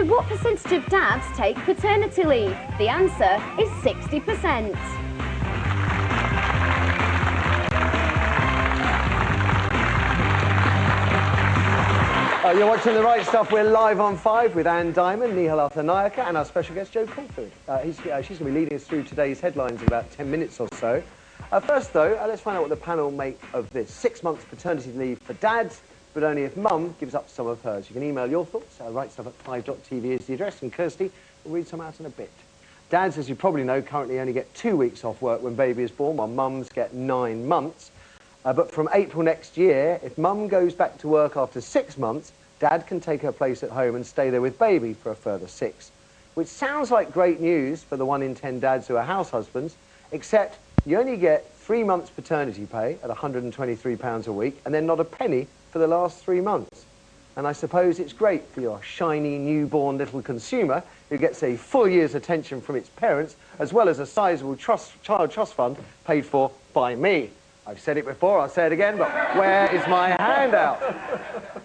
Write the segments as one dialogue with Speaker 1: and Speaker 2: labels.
Speaker 1: what percentage of dads take paternity leave? The answer is 60%.
Speaker 2: You're watching The Right Stuff. We're live on 5 with Anne Diamond, Nihal Athanayaka, and our special guest, Joe Crawford. She's going to be leading us through today's headlines in about 10 minutes or so. First, though, let's find out what the panel make of this. 6 months paternity leave for dads, but only if mum gives up some of hers. You can email your thoughts. rightstuff@5.tv is the address, and Kirsty will read some out in a bit. Dads, as you probably know, currently only get 2 weeks off work when baby is born, while mums get 9 months. But from April next year, if mum goes back to work after 6 months, dad can take her place at home and stay there with baby for a further 6. Which sounds like great news for the 1 in 10 dads who are house husbands, except you only get 3 months paternity pay at £123 a week, and then not a penny for the last 3 months. And I suppose it's great for your shiny, newborn little consumer who gets a full year's attention from its parents, as well as a sizable child trust fund paid for by me. I've said it before, I'll say it again, but where is my handout?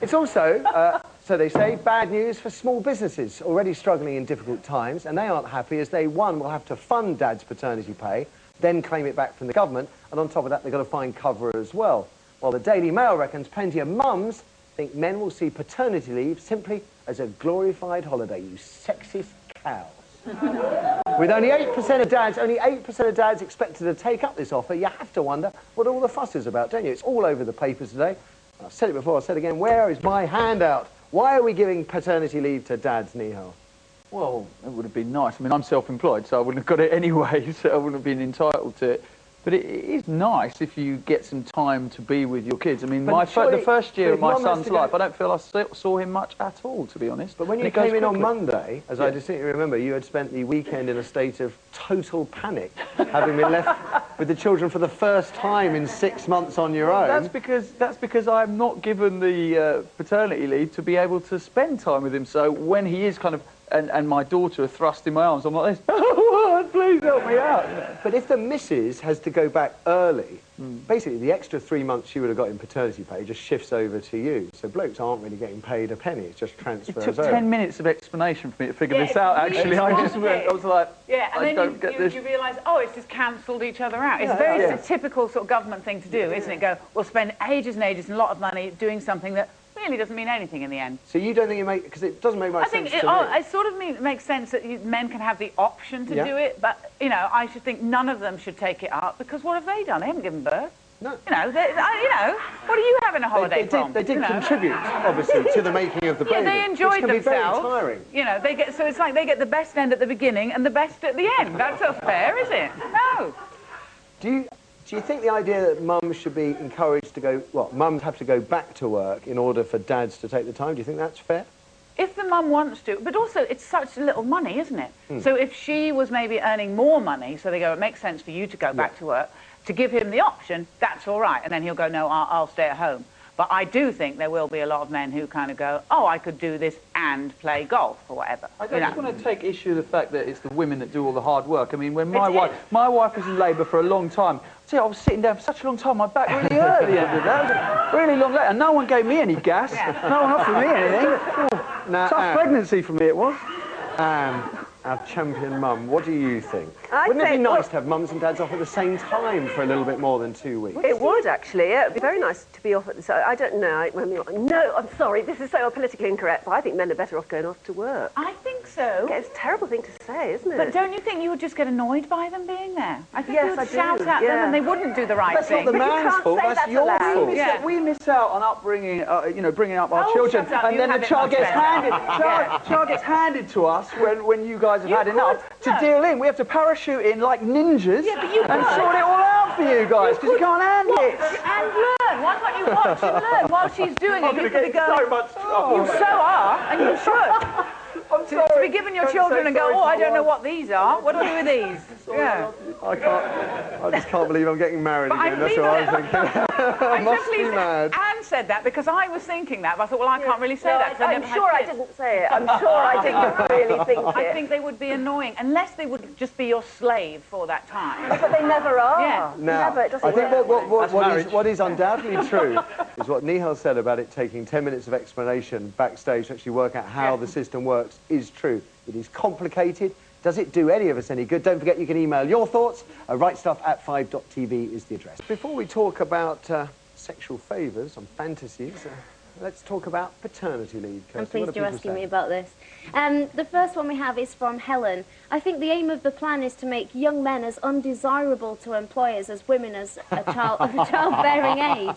Speaker 2: It's also, so they say, bad news for small businesses already struggling in difficult times, and they aren't happy as they, one, will have to fund dad's paternity pay, then claim it back from the government, and on top of that, they've got to find cover as well. While the Daily Mail reckons plenty of mums think men will see paternity leave simply as a glorified holiday, you sexist cows. With only 8% of dads expected to take up this offer, you have to wonder what all the fuss is about, don't you? It's all over the papers today. I've said it before, I'll say it again. Where is my handout? Why are we giving paternity leave to dads, Nihal?
Speaker 3: Well, it would have been nice. I mean, I'm self-employed, so I wouldn't have got it anyway, so I wouldn't have been entitled to it. But it is nice if you get some time to be with your kids. I mean, the first year of my son's life, I don't feel I saw him much at all, to be honest.
Speaker 2: But when you came in on Monday, as I distinctly remember, you had spent the weekend in a state of total panic, having been left with the children for the first time in 6 months on your own.
Speaker 3: That's because I'm not given the paternity leave to be able to spend time with him. So when he is kind of, and my daughter are thrust in my arms, I'm like this, oh, please help me out.
Speaker 2: But if the missus has to go back early, basically the extra 3 months she would have got in paternity pay just shifts over to you. So blokes aren't really getting paid a penny, it just transfers over.
Speaker 3: It took 10 minutes of explanation for me to figure this out, actually. I was like,
Speaker 4: yeah, and then you realise, oh, it's just cancelled each other out. It's a typical sort of government thing to do, isn't it? Go, we'll spend ages and ages and a lot of money doing something that really doesn't mean anything in the end.
Speaker 2: So you don't think it makes, because it doesn't make much sense to me.
Speaker 4: It sort of makes sense that men can have the option to do it, but, you know, I should think none of them should take it up, because what have they done? They haven't given birth.
Speaker 2: No.
Speaker 4: You know, what are you having a holiday from?
Speaker 2: They did contribute, obviously, to the making of the baby.
Speaker 4: Yeah, they enjoyed themselves.
Speaker 2: Which can be very tiring.
Speaker 4: You know, so it's like they get the best end at the beginning and the best at the end. That's not fair, is it? No.
Speaker 2: Do you think the idea that mums should be encouraged to go, well, mums have to go back to work in order for dads to take the time, do you think that's fair?
Speaker 4: If the mum wants to, but also it's such little money, isn't it? So if she was maybe earning more money, so they go, it makes sense for you to go back to work, to give him the option, that's all right. And then he'll go, no, I'll stay at home. But I do think there will be a lot of men who kind of go, oh, I could do this and play golf or whatever.
Speaker 3: I just want to take issue with the fact that it's the women that do all the hard work. I mean, when my wife was in labour for a long time, see, I was sitting down for such a long time, my back really hurt at the end of the day. That was a really long labour, and no one gave me any gas. No one offered me anything. Tough pregnancy for me it was.
Speaker 2: Our champion mum, what do you think? Wouldn't it be nice to have mums and dads off at the same time for a little bit more than 2 weeks?
Speaker 5: It would, actually. Yeah, it would be very nice to be off at the same time. I don't know. No, I'm sorry, this is so politically incorrect, but I think men are better off going off to work.
Speaker 4: I think so.
Speaker 5: Yeah, it's a terrible thing to say, isn't it?
Speaker 4: But don't you think you would just get annoyed by them being there? I think you would shout at them and they wouldn't do the right thing.
Speaker 2: That's not the man's fault, that's your fault.
Speaker 3: We miss out on upbringing, you know, bringing up our children, and then the child gets handed to us when you guys have had enough to deal in. We have to parachute in like ninjas and sort it all out for you guys, because you can't handle it.
Speaker 4: And learn. Why can't you watch and learn while she's doing it? You could be going,
Speaker 3: so much trouble.
Speaker 4: You so are, and you should. To be giving your children and go, oh, I don't know what these are. What do I do with these? Yeah.
Speaker 2: I just can't believe I'm getting married
Speaker 4: But
Speaker 2: again. That's what I was thinking.
Speaker 4: I
Speaker 2: Must be mad.
Speaker 4: Anne said that because I was thinking that, but I thought, well, I can't really say that. 'Cause I
Speaker 5: I'm
Speaker 4: never
Speaker 5: sure
Speaker 4: had
Speaker 5: I
Speaker 4: kids.
Speaker 5: didn't say it. I'm sure I didn't really think it.
Speaker 4: I think they would be annoying, unless they would just be your slave for that time.
Speaker 5: But they never are.
Speaker 4: Yeah.
Speaker 2: Now,
Speaker 5: Never. It doesn't
Speaker 2: I think
Speaker 5: work.
Speaker 2: what is undoubtedly true is what Nihal said about it taking 10 minutes of explanation backstage to actually work out how the system works is true. It is complicated. Does it do any of us any good? Don't forget you can email your thoughts. rightstuff@5.tv is the address. Before we talk about sexual favours and fantasies, let's talk about paternity leave.
Speaker 1: I'm
Speaker 2: Kirsty. What
Speaker 1: pleased
Speaker 2: are
Speaker 1: you're
Speaker 2: people
Speaker 1: asking me
Speaker 2: saying?
Speaker 1: about this. The first one we have is from Helen. I think the aim of the plan is to make young men as undesirable to employers as women as a child of a childbearing age.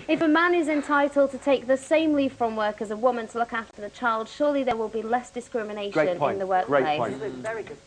Speaker 1: If a man is entitled to take the same leave from work as a woman to look after the child, surely there will be less discrimination
Speaker 2: Great point.
Speaker 1: in the workplace.
Speaker 2: Great point.
Speaker 5: Very good.